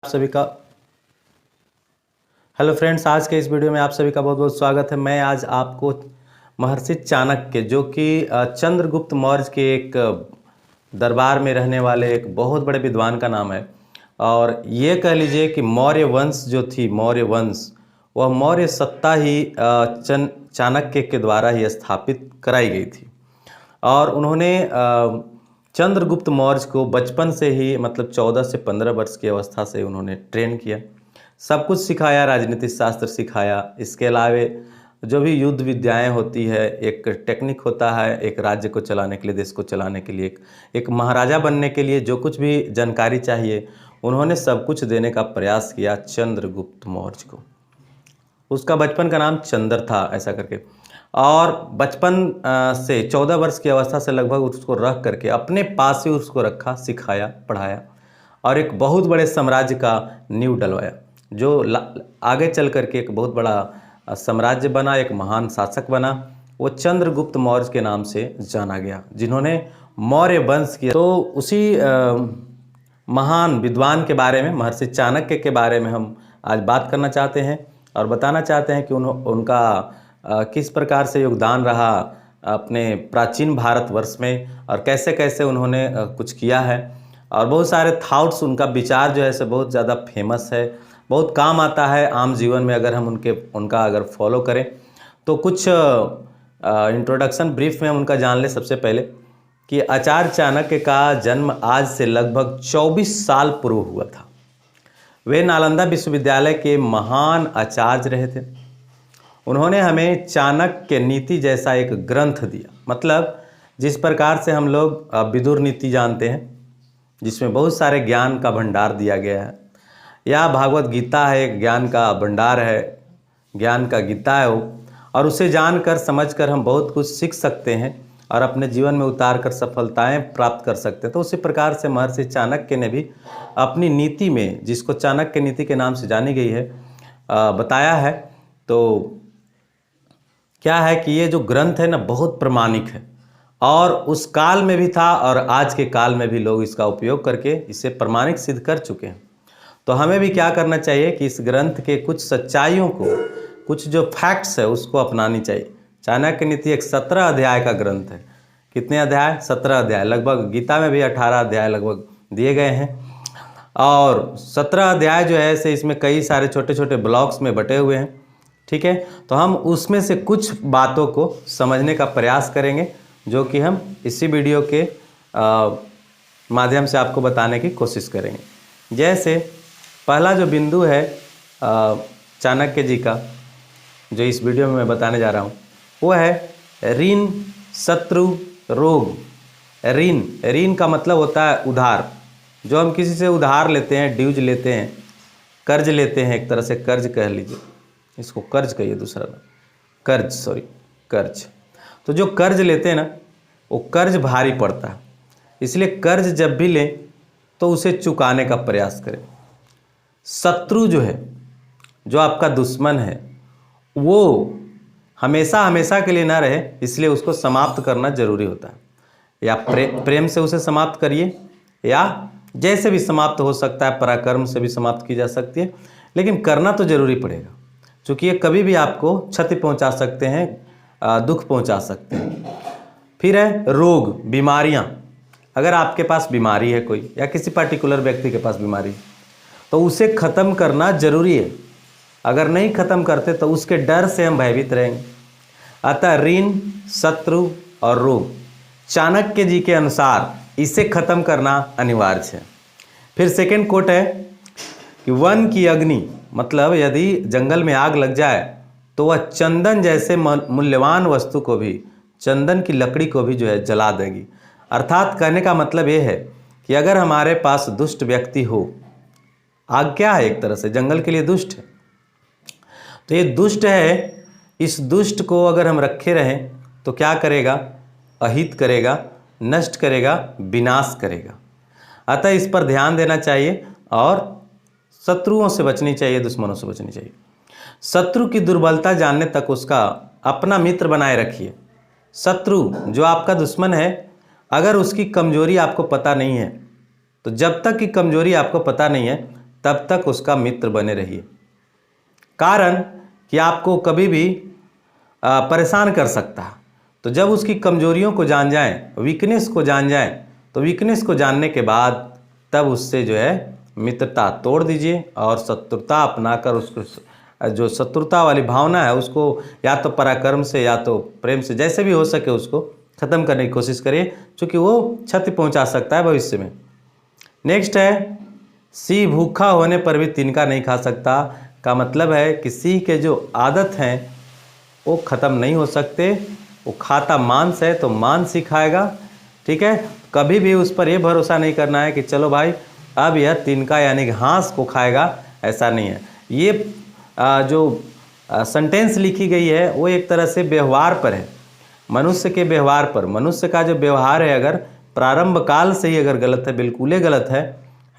सभी का hello friends, आज के इस वीडियो में आप सभी का बहुत बहुत स्वागत है। मैं आज आपको महर्षि चाणक्य, जो कि चंद्रगुप्त मौर्य के एक दरबार में रहने वाले एक बहुत बड़े विद्वान का नाम है। और ये कह लीजिए कि मौर्य वंश जो थी, मौर्य वंश, वह मौर्य सत्ता ही चाणक्य के द्वारा ही स्थापित कराई गई थी। और उन्होंने चंद्रगुप्त मौर्य को बचपन से ही, मतलब 14 से 15 वर्ष की अवस्था से उन्होंने ट्रेन किया, सब कुछ सिखाया, राजनीतिक शास्त्र सिखाया। इसके अलावे जो भी युद्ध विद्याएं होती है, एक टेक्निक होता है एक राज्य को चलाने के लिए, देश को चलाने के लिए, एक महाराजा बनने के लिए जो कुछ भी जानकारी चाहिए, उन्होंने सब कुछ देने का प्रयास किया चंद्रगुप्त मौर्य को। उसका बचपन का नाम चंद्र था, ऐसा करके। और बचपन से 14 वर्ष की अवस्था से लगभग उसको रख करके अपने पास ही उसको रखा, सिखाया, पढ़ाया और एक बहुत बड़े साम्राज्य का नींव डलवाया, जो आगे चल करके एक बहुत बड़ा साम्राज्य बना, एक महान शासक बना। वो चंद्रगुप्त मौर्य के नाम से जाना गया, जिन्होंने मौर्य वंश किया। तो उसी महान विद्वान के बारे में, महर्षि चाणक्य के बारे में हम आज बात करना चाहते हैं और बताना चाहते हैं कि उनका किस प्रकार से योगदान रहा अपने प्राचीन भारतवर्ष में और कैसे कैसे उन्होंने कुछ किया है। और बहुत सारे थॉट्स, उनका विचार जो है से बहुत ज़्यादा फेमस है, बहुत काम आता है आम जीवन में अगर हम उनका अगर फॉलो करें। तो कुछ इंट्रोडक्शन ब्रीफ में हम उनका जान लें। सबसे पहले कि आचार्य चाणक्य का जन्म आज से लगभग 24 साल पूर्व हुआ था। वे नालंदा विश्वविद्यालय के महान आचार्य रहे थे। उन्होंने हमें चाणक्य नीति जैसा एक ग्रंथ दिया, मतलब जिस प्रकार से हम लोग विदुर नीति जानते हैं, जिसमें बहुत सारे ज्ञान का भंडार दिया गया है, या भागवत गीता है, एक ज्ञान का भंडार है, ज्ञान का गीता है वो, और उसे जानकर समझकर हम बहुत कुछ सीख सकते हैं और अपने जीवन में उतार कर सफलताएं प्राप्त कर सकते हैं। तो उसी प्रकार से महर्षि चाणक्य ने भी अपनी नीति में, जिसको चाणक्य नीति के नाम से जानी गई है, बताया है। तो क्या है कि ये जो ग्रंथ है ना, बहुत प्रमाणिक है और उस काल में भी था और आज के काल में भी लोग इसका उपयोग करके इसे प्रमाणिक सिद्ध कर चुके हैं। तो हमें भी क्या करना चाहिए कि इस ग्रंथ के कुछ सच्चाइयों को, कुछ जो फैक्ट्स है उसको अपनानी चाहिए। चाणक्य नीति एक 17 अध्याय का ग्रंथ है। कितने अध्याय? 17 अध्याय। लगभग गीता में भी 18 अध्याय लगभग दिए गए हैं। और 17 अध्याय जो है से इसमें कई सारे छोटे छोटे ब्लॉक्स में बटे हुए हैं, ठीक है। तो हम उसमें से कुछ बातों को समझने का प्रयास करेंगे, जो कि हम इसी वीडियो के माध्यम से आपको बताने की कोशिश करेंगे। जैसे पहला जो बिंदु है चाणक्य जी का, जो इस वीडियो में मैं बताने जा रहा हूँ, वो है ऋण, शत्रु, रोग। ऋण का मतलब होता है उधार। जो हम किसी से उधार लेते हैं, ड्यूज लेते हैं, कर्ज लेते हैं, एक तरह से कर्ज कह लीजिए, इसको कर्ज कहिए, दूसरा कर्ज। तो जो कर्ज लेते हैं ना, वो कर्ज भारी पड़ता है, इसलिए कर्ज जब भी लें तो उसे चुकाने का प्रयास करें। शत्रु जो है, जो आपका दुश्मन है, वो हमेशा हमेशा के लिए ना रहे, इसलिए उसको समाप्त करना जरूरी होता है। या प्रेम से उसे समाप्त करिए, या जैसे भी समाप्त हो सकता है, पराक्रम से भी समाप्त की जा सकती है, लेकिन करना तो जरूरी पड़ेगा, क्योंकि ये कभी भी आपको क्षति पहुंचा सकते हैं, दुख पहुंचा सकते हैं। फिर है रोग, बीमारियां। अगर आपके पास बीमारी है कोई, या किसी पर्टिकुलर व्यक्ति के पास बीमारी है, तो उसे ख़त्म करना जरूरी है। अगर नहीं ख़त्म करते तो उसके डर से हम भयभीत रहेंगे। अतः ऋण, शत्रु और रोग, चाणक्य जी के अनुसार इसे ख़त्म करना अनिवार्य है। फिर सेकेंड कोट है कि वन की अग्नि, मतलब यदि जंगल में आग लग जाए तो वह चंदन जैसे मूल्यवान वस्तु को भी, चंदन की लकड़ी को भी जो है जला देगी। अर्थात कहने का मतलब ये है कि अगर हमारे पास दुष्ट व्यक्ति हो, आग क्या है? एक तरह से जंगल के लिए दुष्ट है। तो ये दुष्ट है, इस दुष्ट को अगर हम रखे रहें तो क्या करेगा? अहित करेगा, नष्ट करेगा, विनाश करेगा। अतः इस पर ध्यान देना चाहिए और शत्रुओं से बचनी चाहिए, दुश्मनों से बचनी चाहिए। शत्रु की दुर्बलता जानने तक उसका अपना मित्र बनाए रखिए। शत्रु जो आपका दुश्मन है, अगर उसकी कमजोरी आपको पता नहीं है, तो जब तक की कमजोरी आपको पता नहीं है तब तक उसका मित्र बने रहिए। कारण कि आपको कभी भी परेशान कर सकता है। तो जब उसकी कमजोरियों को जान जाएं, वीकनेस को जान जाएं, तो वीकनेस को जानने के बाद तब उससे जो है मित्रता तोड़ दीजिए और शत्रुता अपनाकर उसको, जो शत्रुता वाली भावना है उसको या तो पराक्रम से या तो प्रेम से, जैसे भी हो सके उसको ख़त्म करने की कोशिश करिए, क्योंकि वो क्षति पहुंचा सकता है भविष्य में। नेक्स्ट है सिंह भूखा होने पर भी तिनका नहीं खा सकता। का मतलब है कि सिंह के जो आदत हैं वो ख़त्म नहीं हो सकते। वो खाता मांस है तो मांस ही खाएगा, ठीक है। कभी भी उस पर ये भरोसा नहीं करना है कि चलो भाई अब यह तिनका यानी घास को खाएगा, ऐसा नहीं है। ये जो सेंटेंस लिखी गई है वो एक तरह से व्यवहार पर है, मनुष्य के व्यवहार पर। मनुष्य का जो व्यवहार है अगर प्रारंभ काल से ही अगर गलत है, बिल्कुल ही गलत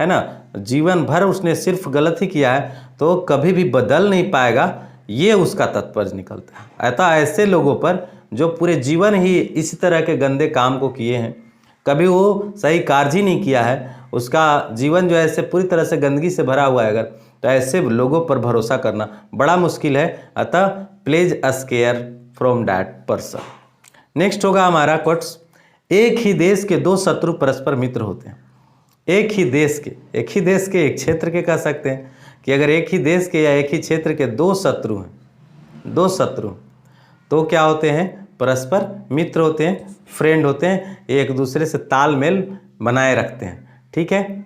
है ना, जीवन भर उसने सिर्फ गलत ही किया है, तो कभी भी बदल नहीं पाएगा, ये उसका तात्पर्य निकलता है। अतः ऐसे लोगों पर जो पूरे जीवन ही इसी तरह के गंदे काम को किए हैं, कभी वो सही कार्य ही नहीं किया है, उसका जीवन जो है ऐसे पूरी तरह से गंदगी से भरा हुआ है अगर, तो ऐसे लोगों पर भरोसा करना बड़ा मुश्किल है। अतः please square from that person. Next होगा हमारा क्वोट्स, एक ही देश के दो शत्रु परस्पर मित्र होते हैं। एक ही देश के एक क्षेत्र के कह सकते हैं कि अगर एक ही देश के या एक ही क्षेत्र के दो शत्रु हैं, दो शत्रु, तो क्या होते हैं, परस्पर मित्र होते हैं, फ्रेंड होते हैं, एक दूसरे से तालमेल बनाए रखते हैं, ठीक है।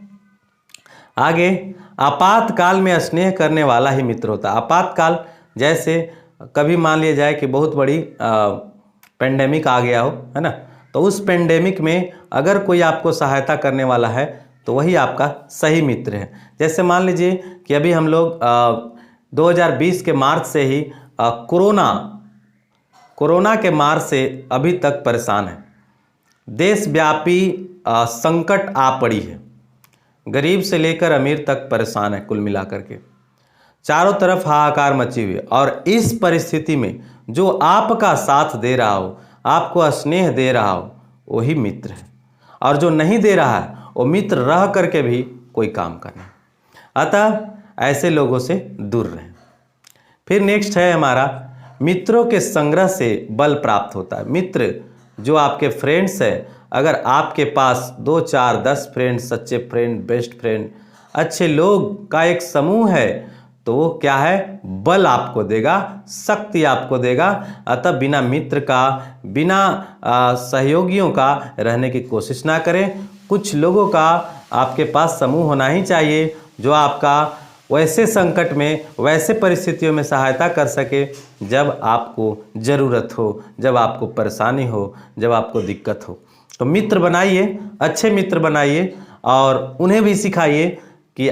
आगे आपातकाल में स्नेह करने वाला ही मित्र होता है। आपातकाल जैसे कभी मान लिया जाए कि बहुत बड़ी पेंडेमिक आ गया हो, है ना, तो उस पेंडेमिक में अगर कोई आपको सहायता करने वाला है तो वही आपका सही मित्र है। जैसे मान लीजिए कि अभी हम लोग 2020 के मार्च से ही कोरोना के मार से अभी तक परेशान है। देशव्यापी संकट आ पड़ी है, गरीब से लेकर अमीर तक परेशान है, कुल मिलाकर के चारों तरफ हाहाकार मची हुई है। और इस परिस्थिति में जो आपका साथ दे रहा हो, आपको स्नेह दे रहा हो, वही मित्र है। और जो नहीं दे रहा है वो मित्र रह करके भी कोई काम करना। अतः ऐसे लोगों से दूर रहें। फिर नेक्स्ट है हमारा, मित्रों के संग्रह से बल प्राप्त होता है। मित्र जो आपके फ्रेंड्स हैं, अगर आपके पास 2, 4, 10 फ्रेंड, सच्चे फ्रेंड, बेस्ट फ्रेंड, अच्छे लोग का एक समूह है, तो वो क्या है, बल आपको देगा, शक्ति आपको देगा। अतः बिना मित्र का, बिना सहयोगियों का रहने की कोशिश ना करें। कुछ लोगों का आपके पास समूह होना ही चाहिए जो आपका वैसे संकट में, वैसे परिस्थितियों में सहायता कर सके जब आपको ज़रूरत हो, जब आपको परेशानी हो, जब आपको दिक्कत हो। तो मित्र बनाइए, अच्छे मित्र बनाइए और उन्हें भी सिखाइए कि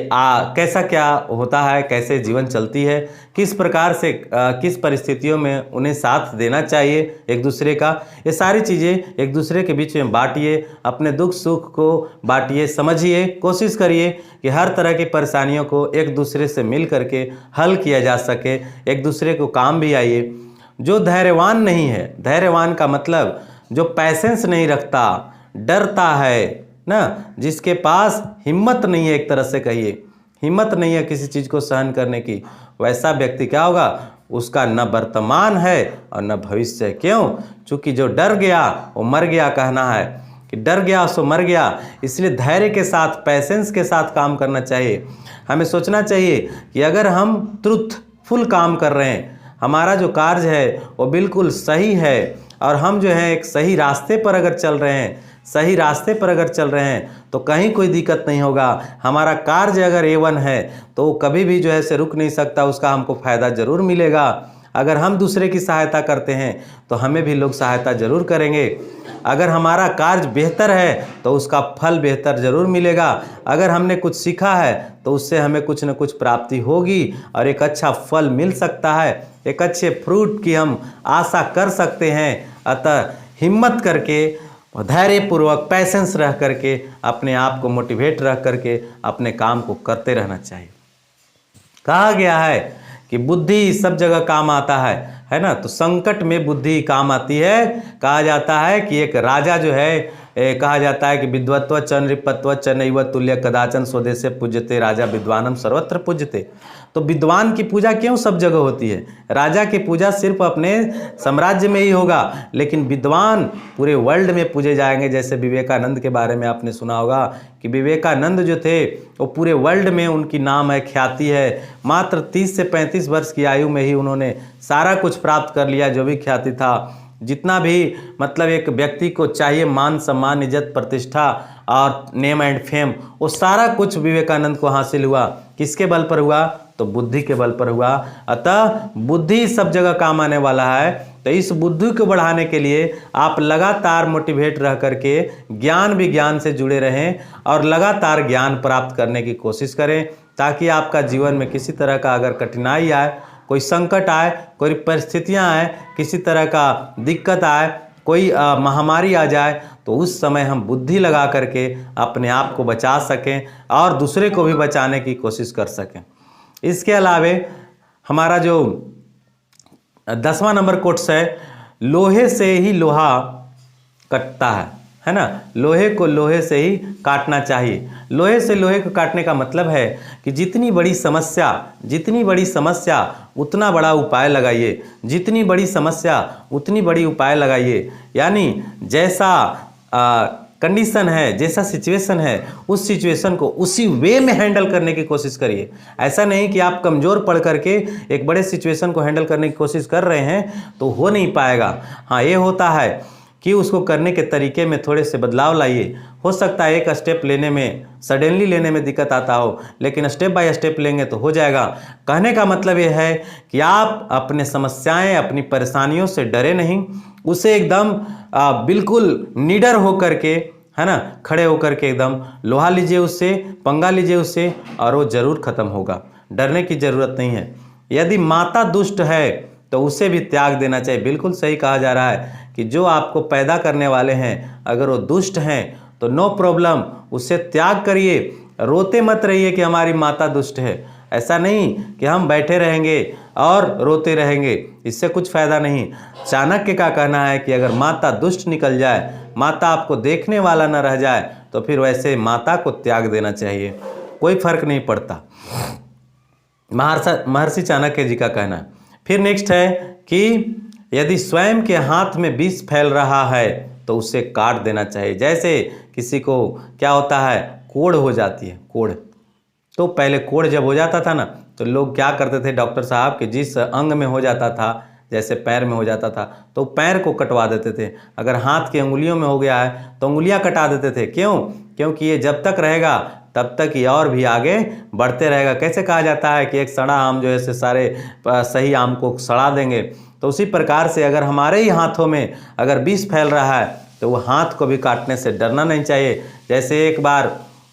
कैसा क्या होता है, कैसे जीवन चलती है, किस प्रकार से किस परिस्थितियों में उन्हें साथ देना चाहिए एक दूसरे का। ये सारी चीज़ें एक दूसरे के बीच में बांटिए, अपने दुख सुख को बांटिए, समझिए, कोशिश करिए कि हर तरह की परेशानियों को एक दूसरे से मिल करके हल किया जा सके, एक दूसरे को काम भी आइए। जो धैर्यवान नहीं है, धैर्यवान का मतलब जो पैसेंस नहीं रखता, डरता है ना, जिसके पास हिम्मत नहीं है, एक तरह से कहिए हिम्मत नहीं है किसी चीज़ को सहन करने की, वैसा व्यक्ति क्या होगा, उसका न वर्तमान है और न भविष्य है। क्यों? क्योंकि जो डर गया वो मर गया, कहना है कि डर गया सो मर गया। इसलिए धैर्य के साथ, पैसेंस के साथ काम करना चाहिए। हमें सोचना चाहिए कि अगर हम ट्रूथफुल काम कर रहे हैं, हमारा जो कार्य है वो बिल्कुल सही है और हम जो है एक सही रास्ते पर अगर चल रहे हैं, सही रास्ते पर अगर चल रहे हैं तो कहीं कोई दिक्कत नहीं होगा। हमारा कार्य अगर A1 है तो वो कभी भी जो है से रुक नहीं सकता, उसका हमको फ़ायदा ज़रूर मिलेगा। अगर हम दूसरे की सहायता करते हैं तो हमें भी लोग सहायता ज़रूर करेंगे। अगर हमारा कार्य बेहतर है तो उसका फल बेहतर ज़रूर मिलेगा। अगर हमने कुछ सीखा है तो उससे हमें कुछ न कुछ प्राप्ति होगी और एक अच्छा फल मिल सकता है, एक अच्छे फ्रूट की हम आशा कर सकते हैं। अतः हिम्मत करके, धैर्यपूर्वक, पैसेंस रह करके, अपने आप को मोटिवेट रह करके अपने काम को करते रहना चाहिए। कहा गया है कि बुद्धि सब जगह काम आता है ना, तो संकट में बुद्धि काम आती है। कहा जाता है कि एक राजा जो है कहा जाता है कि विद्वत्व च नृपत्व च नैव तुल्य कदाचन स्वदेशे पूज्यते राजा विद्वानम सर्वत्र पूज्यते। तो विद्वान की पूजा क्यों सब जगह होती है? राजा की पूजा सिर्फ अपने साम्राज्य में ही होगा, लेकिन विद्वान पूरे वर्ल्ड में पूजे जाएंगे। जैसे विवेकानंद के बारे में आपने सुना होगा कि विवेकानंद जो थे वो पूरे वर्ल्ड में उनकी नाम है, ख्याति है। मात्र 30 से 35 वर्ष की आयु में ही उन्होंने सारा कुछ प्राप्त कर लिया, जो भी ख्याति था, जितना भी मतलब एक व्यक्ति को चाहिए, मान सम्मान इज्जत प्रतिष्ठा और नेम एंड फेम, वो सारा कुछ विवेकानंद को हासिल हुआ। किसके बल पर हुआ? तो बुद्धि के बल पर हुआ। अतः बुद्धि सब जगह काम आने वाला है। तो इस बुद्धि को बढ़ाने के लिए आप लगातार मोटिवेट रह करके ज्ञान विज्ञान से जुड़े रहें और लगातार ज्ञान प्राप्त करने की कोशिश करें, ताकि आपका जीवन में किसी तरह का अगर कठिनाई आए, कोई संकट आए, कोई परिस्थितियां आए, किसी तरह का दिक्कत आए, कोई महामारी आ जाए, तो उस समय हम बुद्धि लगा करके अपने आप को बचा सकें और दूसरे को भी बचाने की कोशिश कर सकें। इसके अलावे हमारा जो 10वां नंबर कोट्स है, लोहे से ही लोहा कटता है ना? लोहे को लोहे से ही काटना चाहिए। लोहे से लोहे को काटने का मतलब है कि जितनी बड़ी समस्या उतना बड़ा उपाय लगाइए, जितनी बड़ी समस्या उतनी बड़ी उपाय लगाइए। यानी जैसा कंडीशन है, जैसा सिचुएशन है, उस सिचुएशन को उसी वे में हैंडल करने की कोशिश करिए। ऐसा नहीं कि आप कमज़ोर पड़ करके एक बड़े सिचुएशन को हैंडल करने की कोशिश कर रहे हैं तो हो नहीं पाएगा। हाँ, ये होता है कि उसको करने के तरीके में थोड़े से बदलाव लाइए। हो सकता है एक स्टेप लेने में, सडनली लेने में दिक्कत आता हो, लेकिन स्टेप बाय स्टेप लेंगे तो हो जाएगा। कहने का मतलब ये है कि आप अपने समस्याएं, अपनी परेशानियों से डरे नहीं, उसे एकदम बिल्कुल निडर हो करके, है ना, खड़े होकर के एकदम लोहा लीजिए, उससे पंगा लीजिए उससे, और वो जरूर खत्म होगा। डरने की जरूरत नहीं है। यदि माता दुष्ट है तो उसे भी त्याग देना चाहिए। बिल्कुल सही कहा जा रहा है कि जो आपको पैदा करने वाले हैं अगर वो दुष्ट हैं तो नो प्रॉब्लम, उससे त्याग करिए। रोते मत रहिए कि हमारी माता दुष्ट है। ऐसा नहीं कि हम बैठे रहेंगे और रोते रहेंगे, इससे कुछ फायदा नहीं। चाणक्य का कहना है कि अगर माता दुष्ट निकल जाए, माता आपको देखने वाला न रह जाए, तो फिर वैसे माता को त्याग देना चाहिए, कोई फर्क नहीं पड़ता। महर्षि चाणक्य जी का कहना है। फिर नेक्स्ट है कि यदि स्वयं के हाथ में विष फैल रहा है तो उसे काट देना चाहिए। जैसे किसी को क्या होता है, कोढ़ हो जाती है, कोढ़। तो पहले कोढ़ जब हो जाता था ना, तो लोग क्या करते थे डॉक्टर साहब, कि जिस अंग में हो जाता था, जैसे पैर में हो जाता था तो पैर को कटवा देते थे। अगर हाथ की अंगुलियों में हो गया है तो उंगलियां कटा देते थे। क्यों? क्योंकि ये जब तक रहेगा तब तक ये और भी आगे बढ़ते रहेगा। कैसे कहा जाता है कि एक सड़ा आम जो है सारे सही आम को सड़ा देंगे, तो उसी प्रकार से अगर हमारे ही हाथों में अगर विष फैल रहा है तो वो हाथ को भी काटने से डरना नहीं चाहिए। जैसे एक बार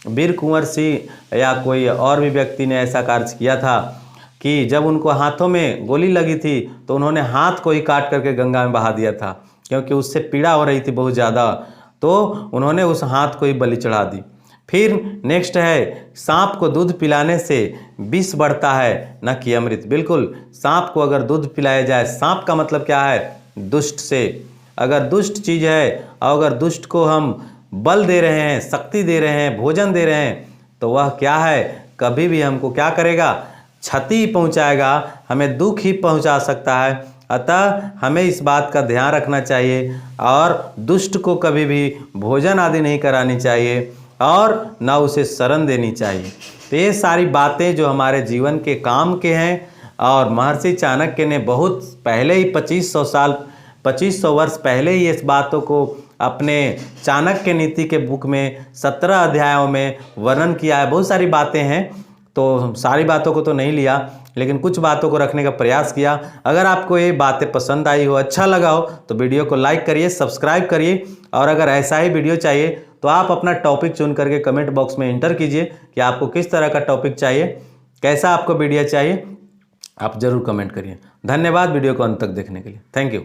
वीर कुंवर सिंह या कोई और भी व्यक्ति ने ऐसा कार्य किया था कि जब उनको हाथों में गोली लगी थी तो उन्होंने हाथ को ही काट करके गंगा में बहा दिया था, क्योंकि उससे पीड़ा हो रही थी बहुत ज़्यादा, तो उन्होंने उस हाथ को ही बलि चढ़ा दी। फिर नेक्स्ट है, सांप को दूध पिलाने से विष बढ़ता है न कि अमृत। बिल्कुल, सांप को अगर दूध पिलाया जाए, सांप का मतलब क्या है, दुष्ट से। अगर दुष्ट चीज़ है और अगर दुष्ट को हम बल दे रहे हैं, शक्ति दे रहे हैं, भोजन दे रहे हैं, तो वह क्या है, कभी भी हमको क्या करेगा, क्षति पहुंचाएगा, हमें दुख ही पहुंचा सकता है। अतः हमें इस बात का ध्यान रखना चाहिए और दुष्ट को कभी भी भोजन आदि नहीं करानी चाहिए और न उसे शरण देनी चाहिए। तो ये सारी बातें जो हमारे जीवन के काम के हैं, और महर्षि चाणक्य ने बहुत पहले ही 2500 वर्ष पहले ही इस बातों को अपने चाणक्य नीति के बुक में 17 अध्यायों में वर्णन किया है। बहुत सारी बातें हैं, तो सारी बातों को तो नहीं लिया, लेकिन कुछ बातों को रखने का प्रयास किया। अगर आपको ये बातें पसंद आई हो, अच्छा लगा हो, तो वीडियो को लाइक करिए, सब्सक्राइब करिए, और अगर ऐसा ही वीडियो चाहिए तो आप अपना टॉपिक चुन करके कमेंट बॉक्स में एंटर कीजिए कि आपको किस तरह का टॉपिक चाहिए, कैसा आपको वीडियो चाहिए, आप ज़रूर कमेंट करिए। धन्यवाद वीडियो को अंत तक देखने के लिए। Thank you.